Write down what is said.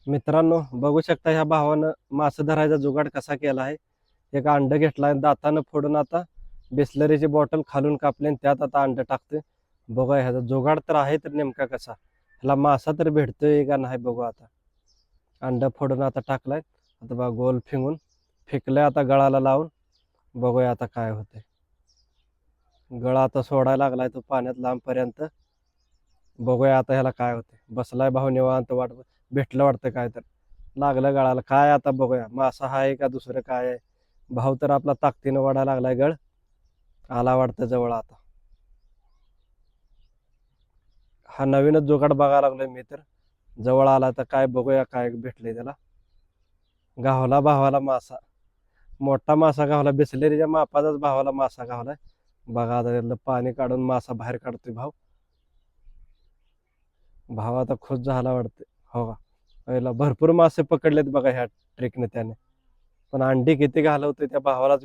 मित्रांनो, बघू शकता ह्या भावानं मासे धरायचा जुगाड कसा केला आहे. एक अंड घेतलाय दातानं फोडून, आता बिस्लरीची बॉटल खालून कापली आणि त्यात आता अंड टाकते. बघा ह्याचा जुगाड तर आहे, तर नेमका कसा ह्याला मासा तर भेटतोय का नाही बघू. आता अंड फोडून आता टाकलाय, आता बघा गोल फिंगून फेकलंय आता गळाला लावून. बघूया आता काय होतंय. गळा आता सोडायला लागलाय तो पाण्यात लांबपर्यंत. बघूया आता ह्याला काय होते. बसलाय भाऊ निवांत वाट, भेटलं वाटतं काय तर. लागलं गळाला काय, आता बघूया मासा आहे का दुसरं काय आहे. भाऊ तर आपला ताकदीनं वाढायला लागलाय गळ. आला वाटतं जवळ आता. हा नवीनच जुगाड बघायला लागलोय मी तर. जवळ आला तर काय बघूया काय भेटलंय त्याला. गावला भावाला मासा, मोठा मासा गावला, बिसलेरीच्या मापाचाच भावाला मासा गावलाय. बघा आता त्यातलं पाणी काढून मासा बाहेर काढतोय भाऊ. भाव आता खुश झाला वाटते. हो का, पहिला भरपूर मासे पकडलेत बघा ह्या ट्रिकने त्याने. पण अंडी किती घालवते त्या भावालाच